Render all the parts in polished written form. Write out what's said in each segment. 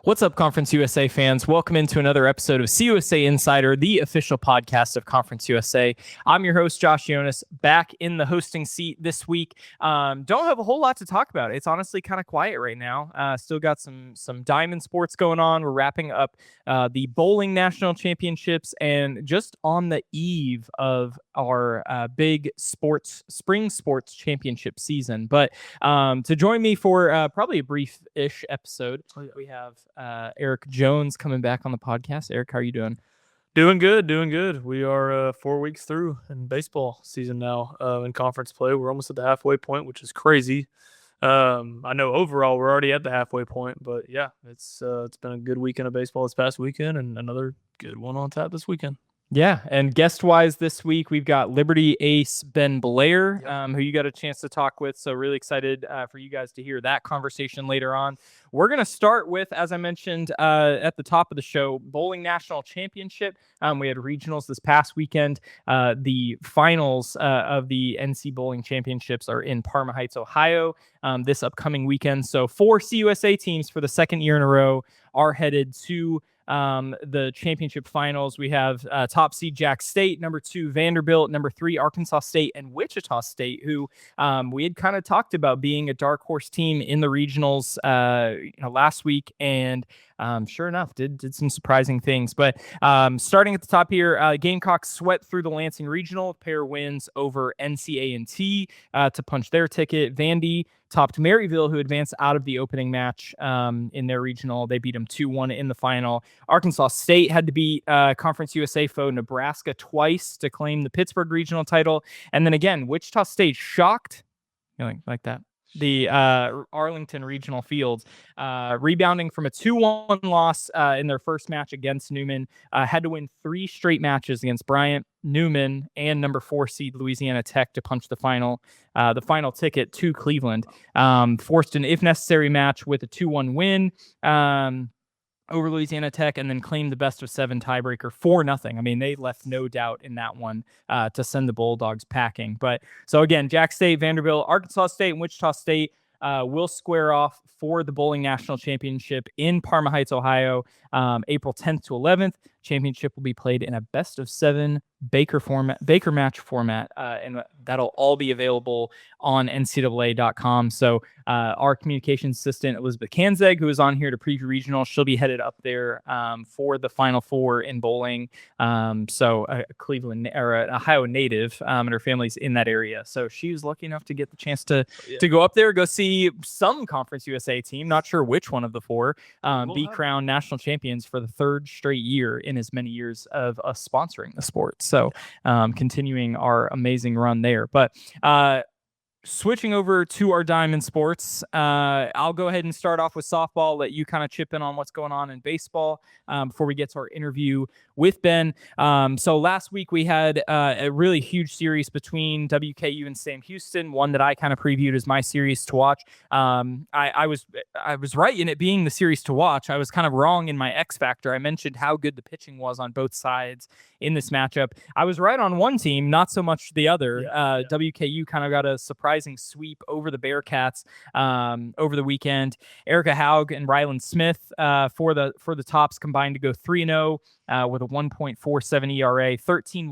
What's up, Conference USA fans? Welcome into another episode of CUSA Insider, the official podcast of Conference USA. I'm your host, Josh Jonas, back in the hosting seat this week. Don't have a whole lot to talk about. It's honestly kind of quiet right now. Still got some diamond sports going on. We're wrapping up the bowling national championships and just on the eve of our big spring sports championship season. But to join me for probably a brief-ish episode, we have Eric Jones coming back on the podcast. Eric, how are you doing? Doing good. We are 4 weeks through in baseball season now in conference play. We're almost at the halfway point, which is crazy. I know overall we're already at the halfway point, but yeah, it's been a good weekend of baseball this past weekend and another good one on tap this weekend. Yeah, and guest-wise this week, we've got Liberty ace Ben Blair, who you got a chance to talk with, so really excited for you guys to hear that conversation later on. We're going to start with, as I mentioned at the top of the show, Bowling National Championship. We had regionals this past weekend. The finals of the NC Bowling Championships are in Parma Heights, Ohio, this upcoming weekend. So 4 CUSA teams for the second year in a row are headed to the championship finals. We have top seed Jax State, number 2 Vanderbilt, number 3 Arkansas State, and Wichita State, who we had kind of talked about being a dark horse team in the regionals last week, and sure enough did some surprising things. But starting at the top here, Gamecocks swept through the Lansing Regional, pair wins over NCA&T to punch their ticket. Vandy topped Maryville, who advanced out of the opening match in their regional. They beat them 2-1 in the final. Arkansas State had to beat Conference USA foe Nebraska twice to claim the Pittsburgh regional title. And then again, Wichita State shocked, like that, the Arlington Regional Fields, rebounding from a 2-1 loss in their first match against Newman. Had to win 3 straight matches against Bryant, Newman, and number 4 seed Louisiana Tech to punch the final ticket to Cleveland. Forced an if necessary match with a 2-1 win over Louisiana Tech, and then claimed the best of 7 tiebreaker 4-0. I mean, they left no doubt in that one to send the Bulldogs packing. But so again, Jax State, Vanderbilt, Arkansas State, and Wichita State will square off for the Bowling National Championship in Parma Heights, Ohio, April 10th to 11th. Championship will be played in a best of 7 Baker match format, and that'll all be available on NCAA.com. So our communications assistant, Elizabeth Kanzeg, who is on here to preview regional, she'll be headed up there for the Final Four in bowling. So a Cleveland or an Ohio native, and her family's in that area. So she was lucky enough to get the chance to go up there, go see some Conference USA team, not sure which one of the 4, be crowned national champions for the 3rd straight year in as many years of us sponsoring the sport. So continuing our amazing run there. But switching over to our diamond sports, I'll go ahead and start off with softball, let you kind of chip in on what's going on in baseball before we get to our interview with Ben. So last week we had a really huge series between WKU and Sam Houston, one that I kind of previewed as my series to watch. I was right in it being the series to watch. I was kind of wrong in my X factor. I mentioned how good the pitching was on both sides in this matchup. I was right on one team, not so much the other. WKU kind of got a surprising sweep over the Bearcats over the weekend. Erica Haug and Ryland Smith for the tops combined to go 3-0 with a 1.47 ERA, 13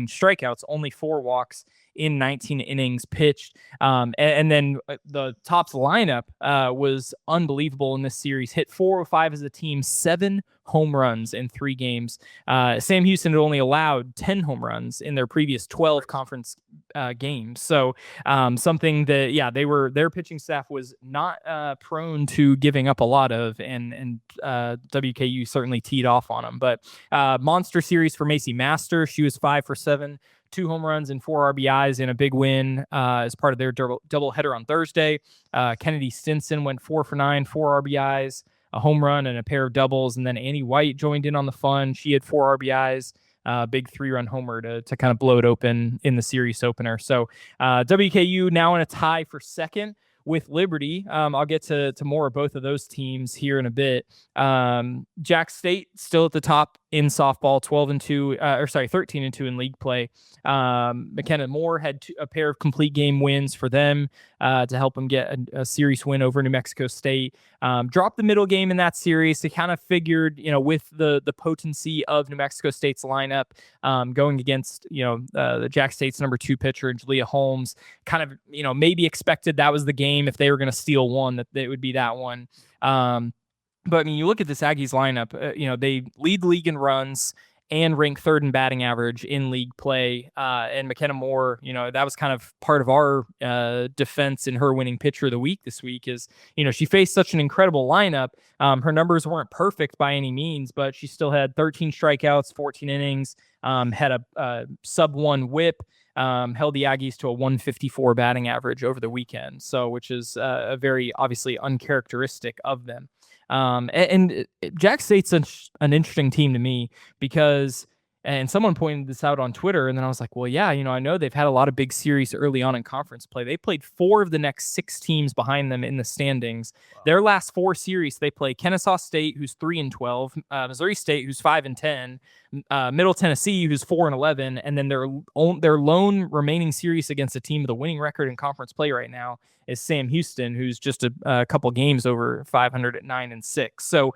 strikeouts, only 4 walks in 19 innings pitched. And then the Tops lineup was unbelievable in this series. Hit 405 as a team, 7 home runs in 3 games. Sam Houston had only allowed 10 home runs in their previous 12 conference games. So something that, their pitching staff was not prone to giving up a lot of, and WKU certainly teed off on them. But monster series for Macy Master. She was 5 for 7. 2 home runs and 4 RBIs in a big win as part of their doubleheader on Thursday. Kennedy Stinson went 4 for 9, 4 RBIs, a home run, and a pair of doubles. And then Annie White joined in on the fun. She had 4 RBIs, big 3-run homer to kind of blow it open in the series opener. So WKU now in a tie for second with Liberty. I'll get to more of both of those teams here in a bit. Jax State still at the top in softball, 13-2 in league play. McKenna Moore had a pair of complete game wins for them to help them get a series win over New Mexico State. Dropped the middle game in that series. They kind of figured, with the potency of New Mexico State's lineup going against, the Jax State's number 2 pitcher, Julia Holmes, kind of, maybe expected that was the game. If they were going to steal one, that it would be that one. But I mean, you look at this Aggies lineup, they lead the league in runs and rank 3rd in batting average in league play. And McKenna Moore, that was kind of part of our defense in her winning pitcher of the week this week is, she faced such an incredible lineup. Her numbers weren't perfect by any means, but she still had 13 strikeouts, 14 innings, had a sub-1 whip, held the Aggies to a 154 batting average over the weekend. So, which is a very obviously uncharacteristic of them. And Jax State's an interesting team to me because, and someone pointed this out on Twitter, and then I was like, well, yeah, I know they've had a lot of big series early on in conference play. They played 4 of the next 6 teams behind them in the standings. Wow. Their last 4 series, they play Kennesaw State, who's 3-12, Missouri State, who's 5-10, Middle Tennessee, who's 4-11, and then their lone remaining series against a team with a winning record in conference play right now is Sam Houston, who's just a couple games over 500 at 9-6. So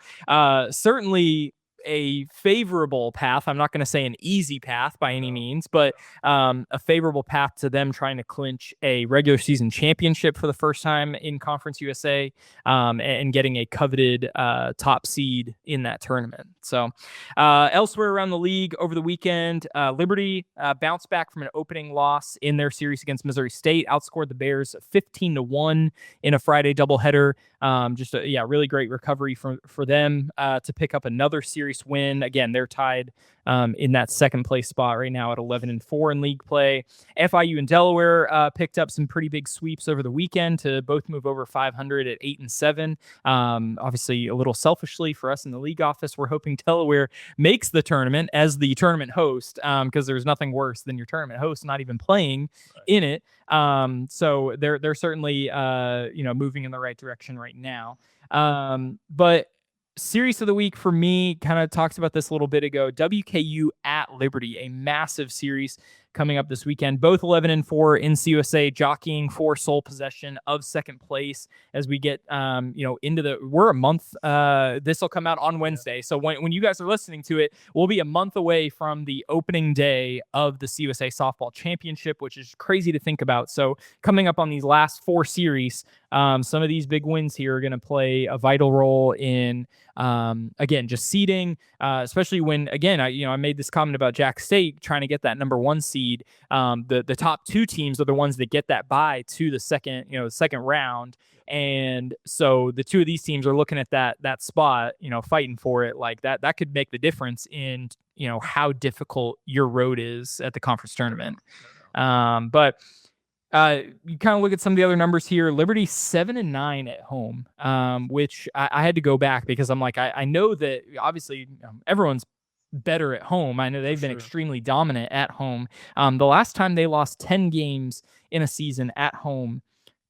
certainly a favorable path. I'm not going to say an easy path by any means, but a favorable path to them trying to clinch a regular season championship for the first time in Conference USA and getting a coveted top seed in that tournament. So elsewhere around the league over the weekend, Liberty bounced back from an opening loss in their series against Missouri State, outscored the Bears 15-1 in a Friday doubleheader. Just a really great recovery for them to pick up another series win. Again, they're tied in that second place spot right now at 11-4 in league play. FIU and Delaware picked up some pretty big sweeps over the weekend to both move over 500 at 8-7. Obviously, a little selfishly for us in the league office, we're hoping Delaware makes the tournament as the tournament host because there's nothing worse than your tournament host not even playing in it. So they're certainly moving in the right direction right now. But series of the week for me, kind of talked about this a little bit ago. WKU at Liberty, a massive series coming up this weekend. Both 11-4 in CUSA, jockeying for sole possession of second place as we get we're a month. This will come out on Wednesday, so when you guys are listening to it, we'll be a month away from the opening day of the CUSA Softball Championship, which is crazy to think about. So coming up on these last 4 series, some of these big wins here are going to play a vital role in again, just seeding, especially when, again, I made this comment about Jax State trying to get that number 1 seed. The top 2 teams are the ones that get that bye to the second round. And so the 2 of these teams are looking at that spot, fighting for it. Like that could make the difference in, how difficult your road is at the conference tournament. But you kind of look at some of the other numbers here. Liberty 7-9 at home, which I had to go back because I'm like, I know that obviously everyone's better at home. I know they've been extremely dominant at home. The last time they lost 10 games in a season at home,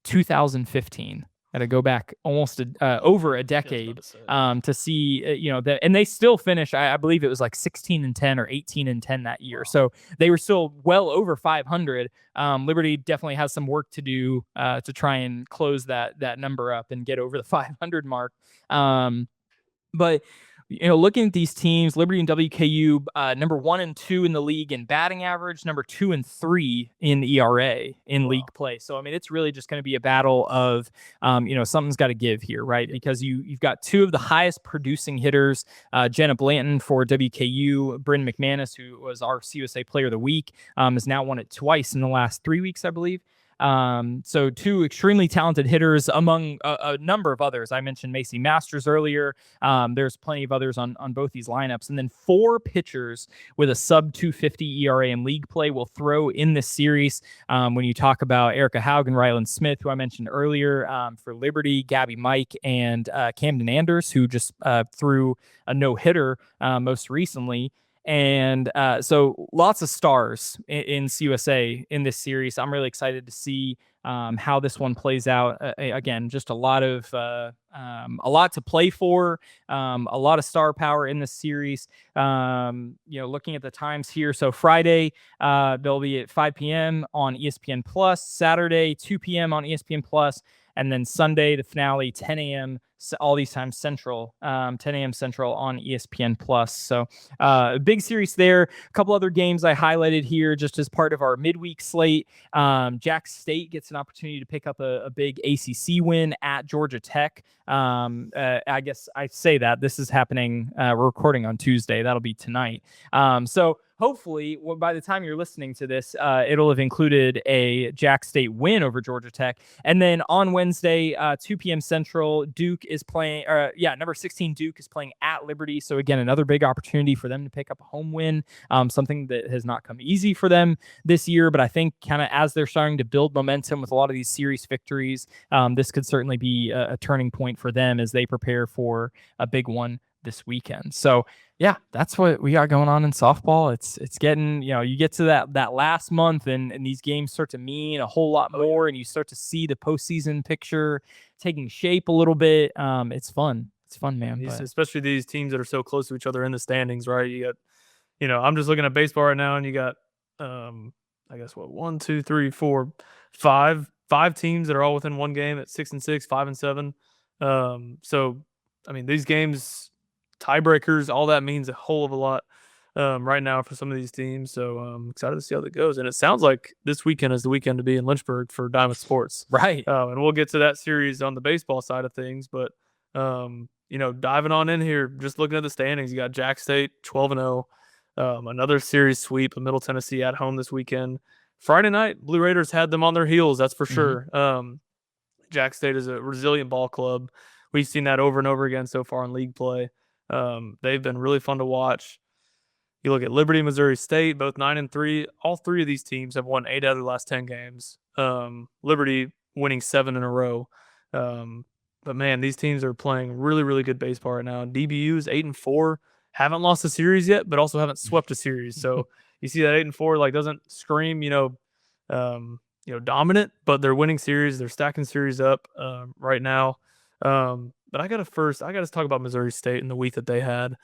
2015. Had to go back almost over a decade to see, that, and they still finished. I believe it was like 16-10 or 18-10 that year. Wow. So they were still well over 500. Liberty definitely has some work to do to try and close that number up and get over the 500 mark. But looking at these teams, Liberty and WKU, number 1 and 2 in the league in batting average, number 2 and 3 in ERA in league play. So, I mean, it's really just going to be a battle of, something's got to give here, right? Because you've got 2 of the highest producing hitters, Jenna Blanton for WKU, Bryn McManus, who was our CUSA Player of the Week, has now won it twice in the last 3 weeks, I believe. So 2 extremely talented hitters among a number of others. I mentioned Macy Masters earlier. There's plenty of others on both these lineups. And then 4 pitchers with a sub 250 ERA in league play will throw in this series. When you talk about Erica Haug and Rylan Smith, who I mentioned earlier, for Liberty, Gabby Mike, and Camden Anders, who just threw a no-hitter most recently. And so lots of stars in CUSA in this series. I'm really excited to see how this one plays out. Again, just a lot to play for, a lot of star power in this series. Looking at the times here, so Friday they'll be at 5 p.m. on ESPN Plus, Saturday 2 p.m. on ESPN Plus, and then Sunday the finale 10 a.m. all these times Central, 10 a.m. Central on ESPN Plus. So a big series there. A couple other games I highlighted here just as part of our midweek slate. Jax State gets an opportunity to pick up a big ACC win at Georgia Tech. I guess I say that this is happening. We're recording on Tuesday. That'll be tonight. So hopefully, by the time you're listening to this, it'll have included a Jax State win over Georgia Tech. And then on Wednesday, 2 p.m. Central, Duke is playing. Number 16 Duke is playing at Liberty. So again, another big opportunity for them to pick up a home win. Something that has not come easy for them this year, but I think kind of as they're starting to build momentum with a lot of these series victories, this could certainly be a turning point for them as they prepare for a big one this weekend. So yeah, that's what we got going on in softball. It's getting, you get to that last month and these games start to mean a whole lot more, and you start to see the postseason picture taking shape a little bit. It's fun. It's fun, man. Especially these teams that are so close to each other in the standings, right? You got, I'm just looking at baseball right now, and you got, I guess what, 1, 2, 3, 4, 5 teams that are all within one game at 6-6, 5-7. So, I mean, these games, tiebreakers, all that means a whole of a lot right now for some of these teams. So I'm excited to see how that goes. And it sounds like this weekend is the weekend to be in Lynchburg for Diamond Sports. Right. And we'll get to that series on the baseball side of things. But, diving on in here, just looking at the standings, you got Jax State 12-0. Another series sweep of Middle Tennessee at home this weekend. Friday night, Blue Raiders had them on their heels, that's for sure. Jax State is a resilient ball club. We've seen that over and over again so far in league play. They've been really fun to watch. You look at Liberty, Missouri State, both 9-3. All three of these teams have won 8 out of the last 10 games. Liberty winning 7 in a row. But man, these teams are playing really, really good baseball right now. DBU is 8-4. Haven't lost a series yet, but also haven't swept a series. So you see that 8-4 doesn't scream, dominant, but they're winning series. They're stacking series up right now. But I got to talk about Missouri State and the week that they had.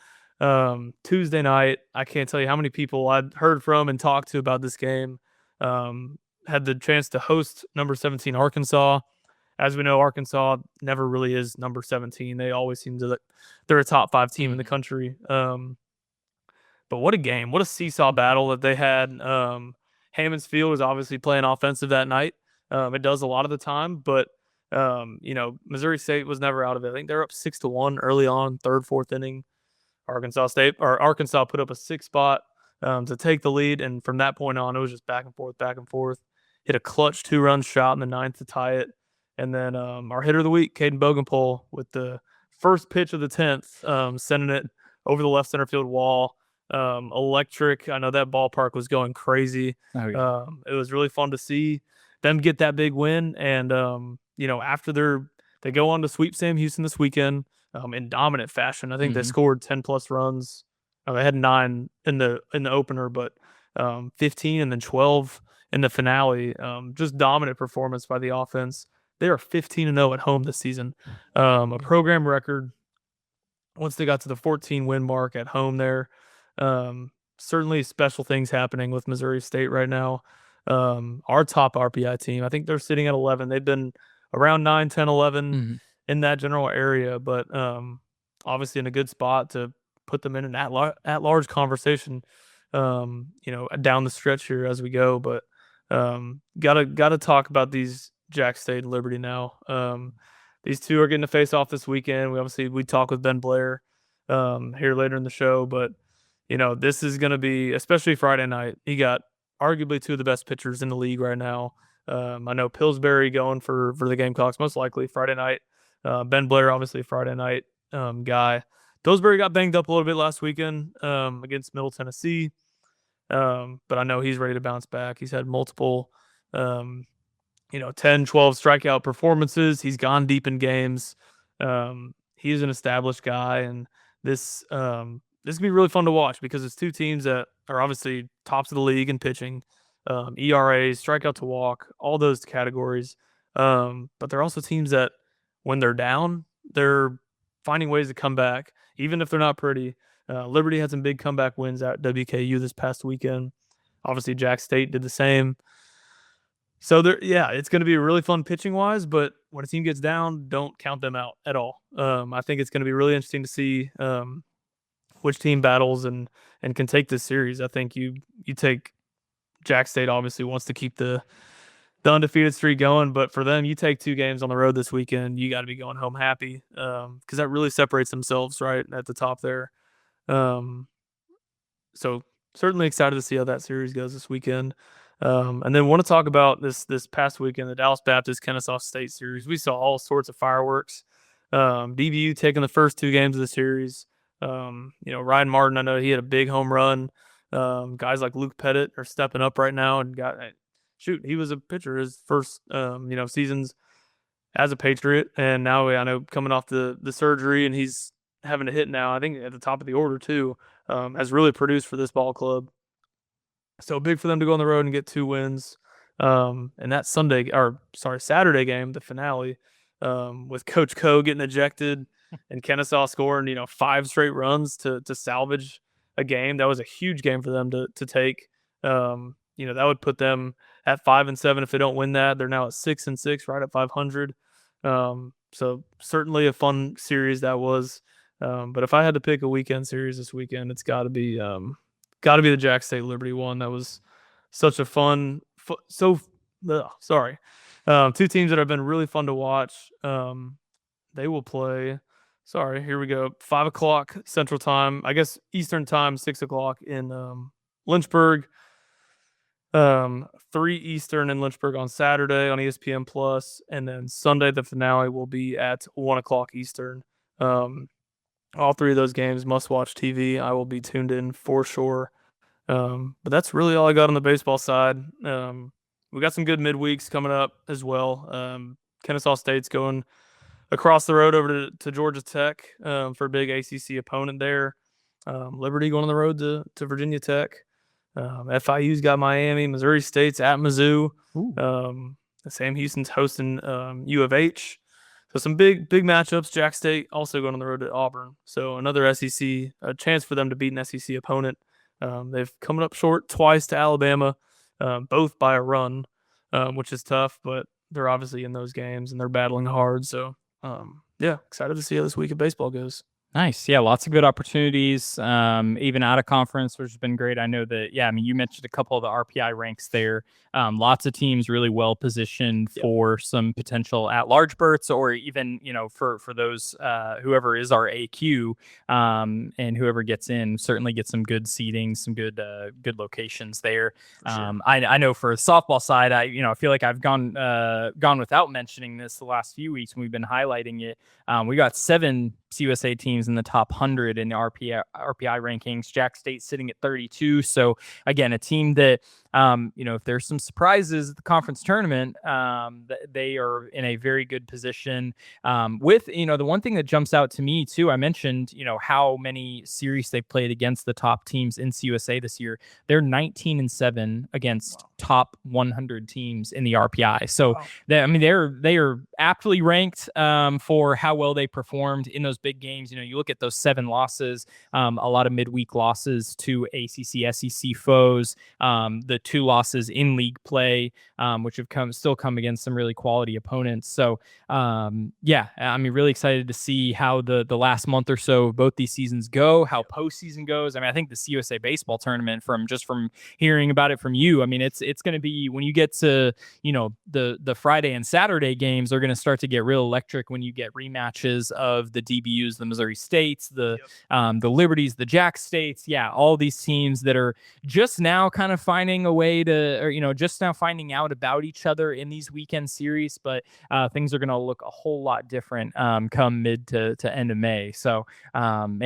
Tuesday night, I can't tell you how many people I'd heard from and talked to about this game. Had the chance to host number 17 Arkansas. As we know, Arkansas never really is number 17. They always seem to they're a top 5 team in the country. But what a game. What a seesaw battle that they had. Hammons Field was obviously playing offensive that night. It does a lot of the time, but Missouri State was never out of it. I think they're up 6-1 early on, third, fourth inning. Arkansas put up a 6 spot to take the lead, and from that point on, it was just back and forth. Hit a clutch 2-run shot in the 9th to tie it, and then our hitter of the week, Caden Bogenpole, with the first pitch of the 10th, sending it over the left center field wall. Electric. I know that ballpark was going crazy. Oh, yeah. It was really fun to see them get that big win, and after they go on to sweep Sam Houston this weekend in dominant fashion. I think they scored 10+ runs. They had 9 in the opener, but 15 and then 12 in the finale. Just dominant performance by the offense. They are 15-0 at home this season, a program record. Once they got to the 14 win mark at home there, certainly special things happening with Missouri State right now. Our top RPI team, I think they're sitting at 11. They've been around 9, 10, 11 in that general area, but obviously in a good spot to put them in an at-large conversation, down the stretch here as we go. But gotta talk about these Jax State and Liberty now. These two are getting to face off this weekend. We talk with Ben Blair here later in the show, but this is going to be, especially Friday night, he got arguably 2 of the best pitchers in the league right now. I know Pillsbury going for the Gamecocks most likely Friday night. Ben Blair, obviously Friday night guy. Pillsbury got banged up a little bit last weekend against Middle Tennessee, but I know he's ready to bounce back. He's had multiple 10, 12 strikeout performances. He's gone deep in games. He's an established guy, and this is going to be really fun to watch because it's 2 teams that are obviously tops of the league in pitching. ERA, strikeout to walk, all those categories. But they're also teams that when they're down, they're finding ways to come back, even if they're not pretty. Liberty had some big comeback wins at WKU this past weekend. Obviously, Jax State did the same. So it's going to be really fun pitching wise, but when a team gets down, don't count them out at all. I think it's going to be really interesting to see which team battles and can take this series. I think you take Jax State obviously wants to keep the undefeated streak going, but for them, you take 2 games on the road this weekend, you got to be going home happy because that really separates themselves right at the top there. So certainly excited to see how that series goes this weekend. And then want to talk about this past weekend, the Dallas Baptist Kennesaw State series. We saw all sorts of fireworks. DBU taking the first 2 games of the series. Ryan Martin, I know he had a big home run. Guys like Luke Pettit are stepping up right now and he was a pitcher his first seasons as a Patriot, and now I know coming off the surgery and he's having to hit now. I think at the top of the order too. Has really produced for this ball club. So big for them to go on the road and get 2 wins. And that Saturday game, the finale, with Coach Ko getting ejected and Kennesaw scoring, 5 straight runs to salvage a game. That was a huge game for them to take. That would put them at 5-7 if they don't win that. They're now at 6-6, right at 500. So certainly a fun series that was. But if I had to pick a weekend series this weekend, it's got to be the Jax State Liberty one. That was such a fun. 2 teams that have been really fun to watch. They will play. Sorry, here we go. 5:00 Central Time. I guess Eastern Time, 6:00 in Lynchburg. 3 Eastern in Lynchburg on Saturday on ESPN Plus, and then Sunday the finale will be at 1:00 Eastern. All 3 of those games must-watch TV. I will be tuned in for sure. But that's really all I got on the baseball side. We got some good midweeks coming up as well. Kennesaw State's going across the road over to Georgia Tech for a big ACC opponent there. Liberty going on the road to Virginia Tech. FIU's got Miami. Missouri State's at Mizzou. Sam Houston's hosting U of H. So some big matchups. Jax State also going on the road to Auburn. So another SEC, a chance for them to beat an SEC opponent. They've come up short twice to Alabama, both by a run, which is tough, but they're obviously in those games and they're battling hard. So, excited to see how this week of baseball goes. Nice. Yeah, lots of good opportunities, even out of conference, which has been great. I know that, you mentioned a couple of the RPI ranks there. Lots of teams really well positioned for some potential at-large berths, or even, for those, whoever is our AQ, and whoever gets in, certainly get some good seating, some good locations there. Sure. I know for the softball side, I feel like I've gone without mentioning this the last few weeks when we've been highlighting it. We got 7 CUSA teams in the top 100 in the RPI rankings. Jax State sitting at 32. So again, a team that, if there's some surprises at the conference tournament, they are in a very good position. With, the one thing that jumps out to me too, I mentioned, how many series they've played against the top teams in CUSA this year. They're 19-7 against top 100 teams in the RPI. So they are aptly ranked for how well they performed in those big games. You look at those 7 losses, a lot of midweek losses to ACC, SEC foes, the 2 losses in league play, which have still come against some really quality opponents. So, really excited to see how the last month or so of both these seasons go, how postseason goes. I think the CUSA baseball tournament, from hearing about it from you, it's going to be, when you get to, the Friday and Saturday games are going to start to get real electric when you get rematches of the DBUs, the Missouri States, the Liberties, the Jax States. Yeah, all these teams that are just now kind of finding a way to, or, just now finding out about each other in these weekend series. But things are going to look a whole lot different come mid to end of May. So, I'm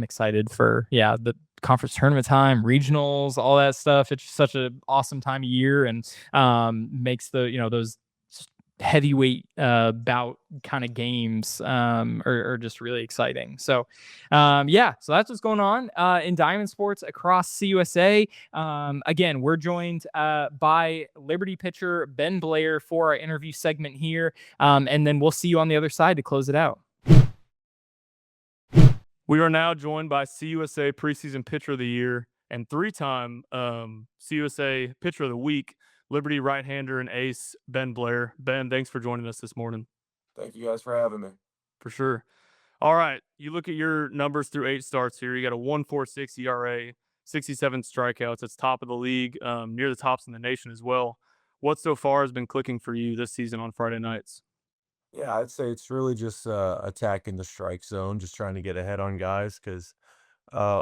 excited for, the conference tournament time, regionals, all that stuff. It's such an awesome time of year, and makes the, those heavyweight bout kind of games are just really exciting. So yeah, so that's what's going on in diamond sports across CUSA. Again, we're joined by Liberty pitcher Ben Blair for our interview segment here, and then we'll see you on the other side to close it out. We are now joined by CUSA preseason pitcher of the year and three-time CUSA pitcher of the week, Liberty right-hander and ace Ben Blair. Ben, thanks for joining us this morning. Thank you guys for having me. For sure. All right, you look at your numbers through 8 starts here. You got a 1.46 ERA, 67 strikeouts. It's top of the league, near the tops in the nation as well. What so far has been clicking for you this season on Friday nights? Yeah, I'd say it's really just attacking the strike zone, just trying to get ahead on guys because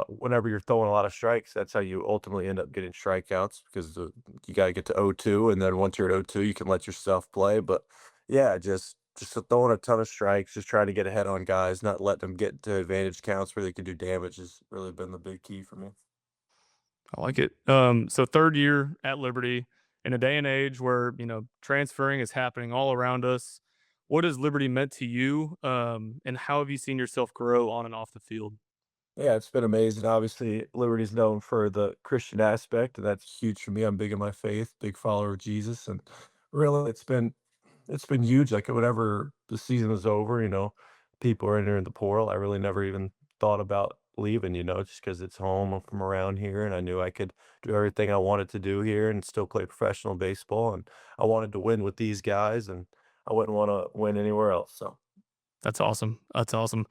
whenever you're throwing a lot of strikes, that's how you ultimately end up getting strikeouts because you got to get to 0-2, and then once you're at 0-2, you can let yourself play. But yeah, just throwing a ton of strikes, just trying to get ahead on guys, not letting them get to advantage counts where they can do damage has really been the big key for me. I like it. So third year at Liberty, in a day and age where transferring is happening all around us. What has Liberty meant to you, and how have you seen yourself grow on and off the field? Yeah, it's been amazing. Obviously, Liberty's known for the Christian aspect, and that's huge for me. I'm big in my faith, big follower of Jesus, and really, it's been huge. Like whenever the season is over, people are entering the portal. I really never even thought about leaving, just because it's home. I'm from around here, and I knew I could do everything I wanted to do here and still play professional baseball. And I wanted to win with these guys, and I wouldn't want to win anywhere else. So. That's awesome. That's awesome.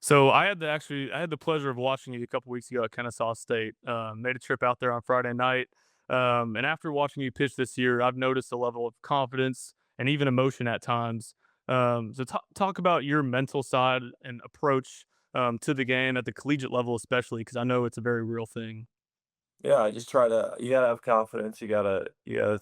So I had the pleasure of watching you a couple weeks ago at Kennesaw State. Made a trip out there on Friday night, and after watching you pitch this year, I've noticed a level of confidence and even emotion at times. So talk about your mental side and approach to the game at the collegiate level, especially because I know it's a very real thing. Yeah, I just try to you gotta have confidence. You gotta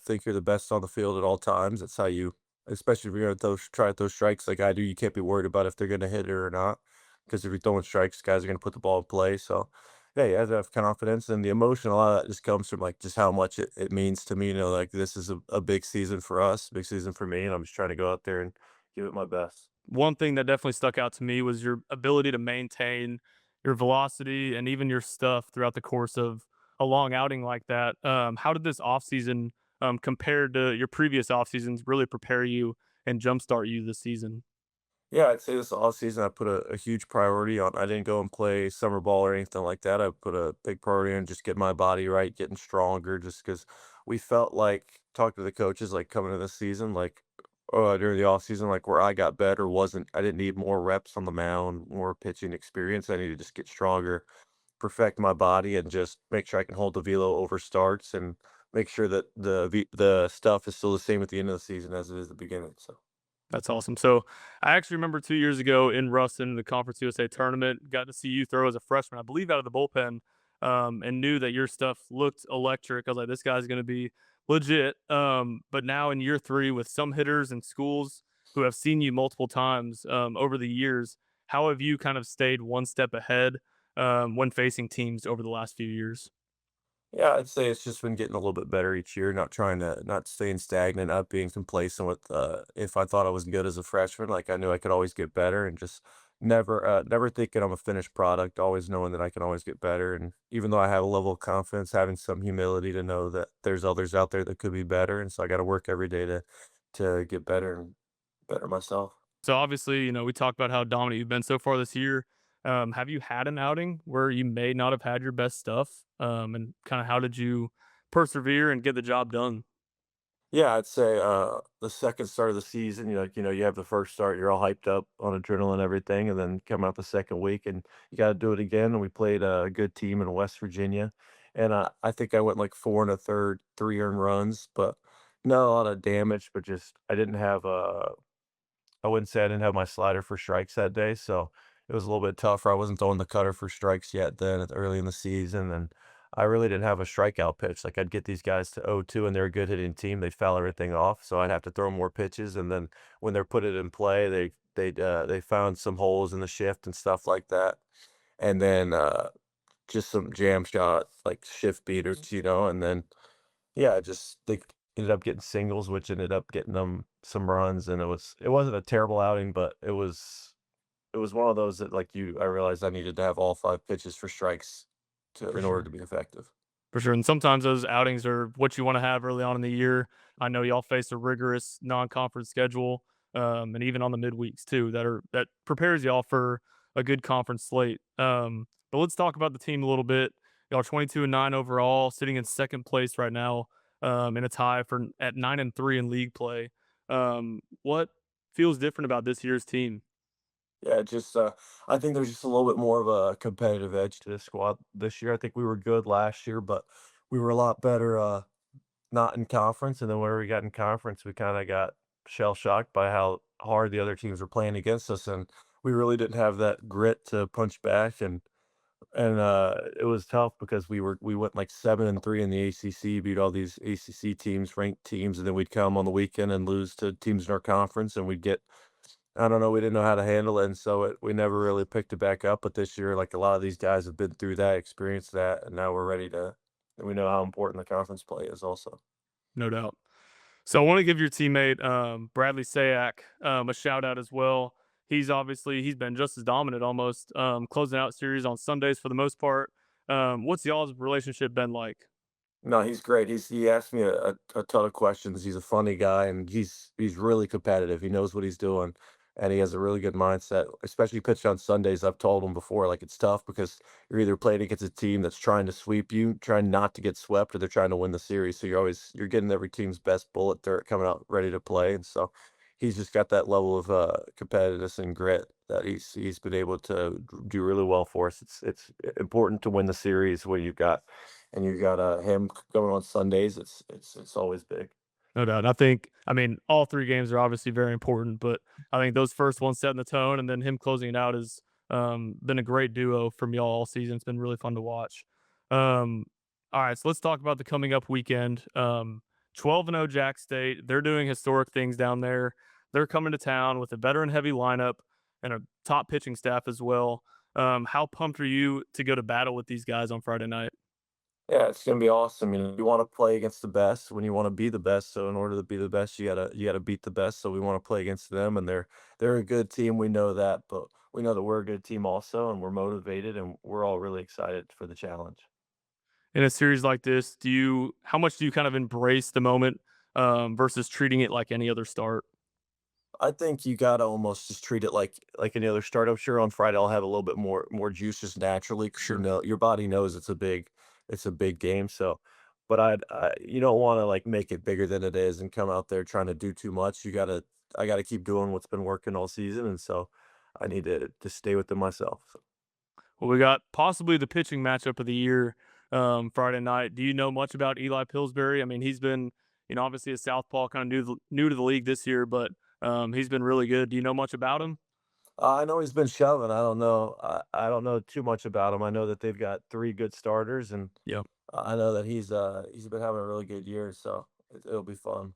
think you're the best on the field at all times. That's how you especially if you're gonna try to throw strikes like I do, you can't be worried about if they're gonna hit it or not. Because if you're throwing strikes, guys are gonna put the ball in play. So yeah, you have to have confidence and the emotion, a lot of that just comes from like just how much it means to me. Like this is a big season for us, big season for me, and I'm just trying to go out there and give it my best. One thing that definitely stuck out to me was your ability to maintain your velocity and even your stuff throughout the course of a long outing like that. How did this offseason, compared to your previous off seasons, really prepare you and jumpstart you this season? Yeah, I'd say this all season I put a huge priority on. I didn't go and play summer ball or anything like that. I put a big priority on just getting my body right, getting stronger, just because we felt like talking to the coaches like coming to this season, like during the off season, like where I got better wasn't I didn't need more reps on the mound, more pitching experience. I need to just get stronger, perfect my body, and just make sure I can hold the velo over starts and make sure that the stuff is still the same at the end of the season as it is at the beginning. So. That's awesome. So I actually remember 2 years ago in Ruston, the Conference USA tournament, got to see you throw as a freshman, I believe out of the bullpen, and knew that your stuff looked electric. I was like, this guy's going to be legit. But now in year 3, with some hitters and schools who have seen you multiple times over the years, how have you kind of stayed one step ahead when facing teams over the last few years? Yeah, I'd say it's just been getting a little bit better each year, not staying stagnant, not being complacent with if I thought I was good as a freshman, like I knew I could always get better and just never thinking I'm a finished product, always knowing that I can always get better. And even though I have a level of confidence, having some humility to know that there's others out there that could be better. And so I gotta work every day to get better and better myself. So obviously, we talked about how dominant you've been so far this year. Have you had an outing where you may not have had your best stuff? And kind of how did you persevere and get the job done? Yeah, I'd say the second start of the season, you have the first start, you're all hyped up on adrenaline and everything, and then come out the second week and you got to do it again. And we played a good team in West Virginia, and I think I went like four and a third, 3 earned runs, but not a lot of damage. But just I wouldn't say I didn't have my slider for strikes that day, so it was a little bit tougher. I wasn't throwing the cutter for strikes yet then early in the season, and I really didn't have a strikeout pitch. Like I'd get these guys to 0-2, and they're a good hitting team. They'd foul everything off, so I'd have to throw more pitches. And then when they're put it in play, they found some holes in the shift and stuff like that. And then just some jam shot like shift beaters, and then yeah, just ended up getting singles, which ended up getting them some runs, and it wasn't a terrible outing, but it was one of those that I realized I needed to have all 5 pitches for strikes For in order sure. to be effective. For sure. And sometimes those outings are what you want to have early on in the year. I know y'all face a rigorous non-conference schedule, and even on the midweeks too, that prepares y'all for a good conference slate. But let's talk about the team a little bit. Y'all are 22-9 overall, sitting in second place right now, in a tie for at 9-3 in league play. What feels different about this year's team? Yeah, I think there's just a little bit more of a competitive edge to this squad this year. I think we were good last year, but we were a lot better not in conference. And then whenever we got in conference, we kind of got shell shocked by how hard the other teams were playing against us, and we really didn't have that grit to punch back. And it was tough because we went like 7-3 in the ACC, beat all these ACC teams, ranked teams, and then we'd come on the weekend and lose to teams in our conference, and we'd get I don't know, we didn't know how to handle it, and so we never really picked it back up. But this year, like a lot of these guys have been through that, experienced that, and now we're ready to. And we know how important the conference play is, also. No doubt. So I want to give your teammate Bradley Sayak a shout out as well. He's been just as dominant, almost closing out series on Sundays for the most part. What's y'all's relationship been like? No, he's great. He asked me a ton of questions. He's a funny guy, and he's really competitive. He knows what he's doing, and he has a really good mindset. Especially pitching on Sundays. I've told him before, like it's tough because you're either playing against a team that's trying to sweep you, trying not to get swept, or they're trying to win the series. So you're getting every team's best bullet. They're coming out ready to play, and so he's just got that level of competitiveness and grit that he's been able to do really well for us. It's important to win the series when you got him going on Sundays. It's always big. No doubt. And I mean, all three games are obviously very important, but I think those first ones setting the tone and then him closing it out has been a great duo from y'all all season. It's been really fun to watch. Um, all right, so let's talk about the coming up weekend. 12-0 Jax State. They're doing historic things down there. They're coming to town with a veteran heavy lineup and a top pitching staff as well. How pumped are you to go to battle with these guys on Friday night? Yeah, it's gonna be awesome. You want to play against the best when you want to be the best. So in order to be the best, you gotta beat the best. So we want to play against them, and they're a good team. We know that, but we know that we're a good team also, and we're motivated, and we're all really excited for the challenge. In a series like this, how much do you kind of embrace the moment versus treating it like any other start? I think you gotta almost just treat it like any other start. I'm sure on Friday I'll have a little bit more juice just naturally because Sure. your body knows it's a big game. So, but you don't want to like make it bigger than it is and come out there trying to do too much. I gotta keep doing what's been working all season, and so I need to stay within myself. So. Well, we got possibly the pitching matchup of the year Friday night. Do you know much about Eli Pillsbury? I mean, he's been, obviously a southpaw, kind of new to the league this year, but he's been really good. Do you know much about him? I know he's been shoving. I don't know. I don't know too much about him. I know that they've got 3 good starters, and Yeah. I know that he's been having a really good year. So it'll be fun.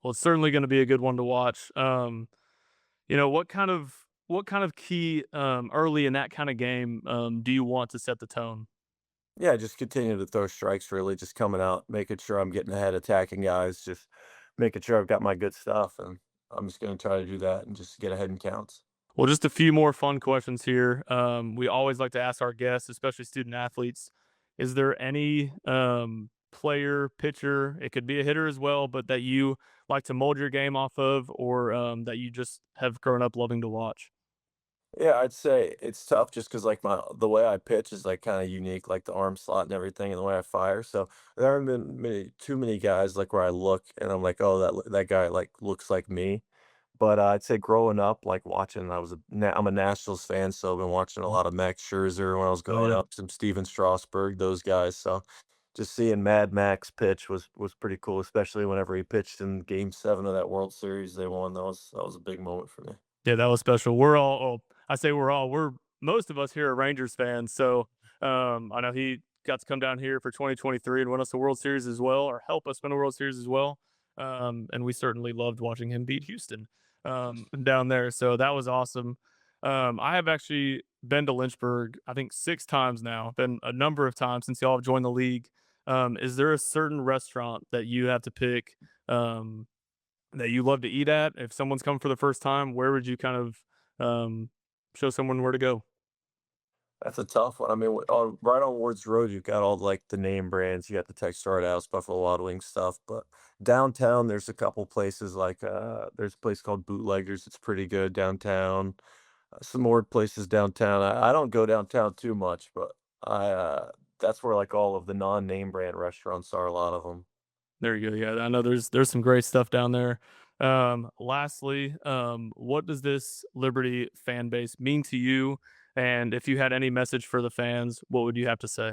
Well, it's certainly going to be a good one to watch. What kind of key early in that kind of game do you want to set the tone? Yeah, just continue to throw strikes, really, just coming out, making sure I'm getting ahead, attacking guys, just making sure I've got my good stuff, and I'm just gonna try to do that and just get ahead in counts. Well, just a few more fun questions here. We always like to ask our guests, especially student athletes, is there any player, pitcher, it could be a hitter as well, but that you like to mold your game off of, or that you just have grown up loving to watch? Yeah, I'd say it's tough just because like the way I pitch is like kind of unique, like the arm slot and everything, and the way I fire. So there haven't been too many guys like where I look and I'm like, oh, that guy like looks like me. But I'd say growing up, like watching, I'm a Nationals fan, so I've been watching a lot of Max Scherzer when I was Oh growing yeah. up, some Steven Strasburg, those guys. So just seeing Mad Max pitch was pretty cool, especially whenever he pitched in Game 7 of that World Series they won. That was a big moment for me. Yeah, that was special. I say we're most of us here are Rangers fans. So I know he got to come down here for 2023 and win us a World Series as well, or help us win a World Series as well. And we certainly loved watching him beat Houston down there. So that was awesome. I have actually been to Lynchburg, I think 6 times now, been a number of times since y'all have joined the league. Is there a certain restaurant that you have to pick that you love to eat at? If someone's come for the first time, where would you kind of show someone where to go? That's a tough one. I mean, right on Ward's Road, you've got all like the name brands. You got the Texas Roadhouse, Buffalo Wild Wings stuff. But downtown, there's a couple places like there's a place called Bootleggers. It's pretty good downtown. Some more places downtown. I don't go downtown too much, but I that's where like all of the non-name brand restaurants are. A lot of them. There you go. Yeah, I know there's some great stuff down there. Lastly, what does this Liberty fan base mean to you? And if you had any message for the fans, what would you have to say?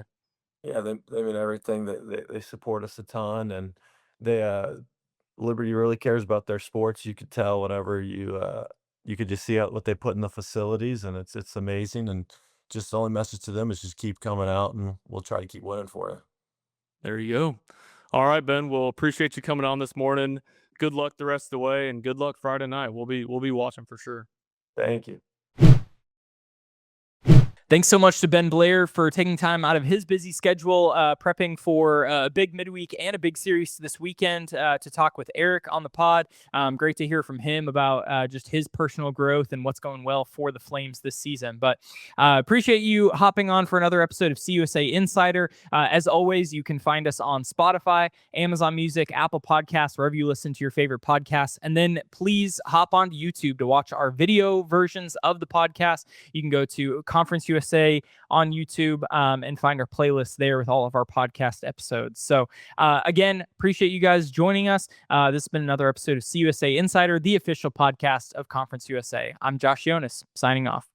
Yeah, they mean everything. They support us a ton, and they Liberty really cares about their sports. You could tell whenever you could just see out what they put in the facilities, and it's amazing. And just the only message to them is just keep coming out, and we'll try to keep winning for you. There you go. All right, Ben. Well, appreciate you coming on this morning. Good luck the rest of the way, and good luck Friday night. We'll be watching for sure. Thank you. Thanks so much to Ben Blair for taking time out of his busy schedule, prepping for a big midweek and a big series this weekend to talk with Eric on the pod. Great to hear from him about just his personal growth and what's going well for the Flames this season. But appreciate you hopping on for another episode of CUSA Insider. As always, you can find us on Spotify, Amazon Music, Apple Podcasts, wherever you listen to your favorite podcasts. And then please hop onto YouTube to watch our video versions of the podcast. You can go to Conference USA on YouTube and find our playlist there with all of our podcast episodes. So again, appreciate you guys joining us. This has been another episode of CUSA Insider, the official podcast of Conference USA. I'm Josh Jonas, signing off.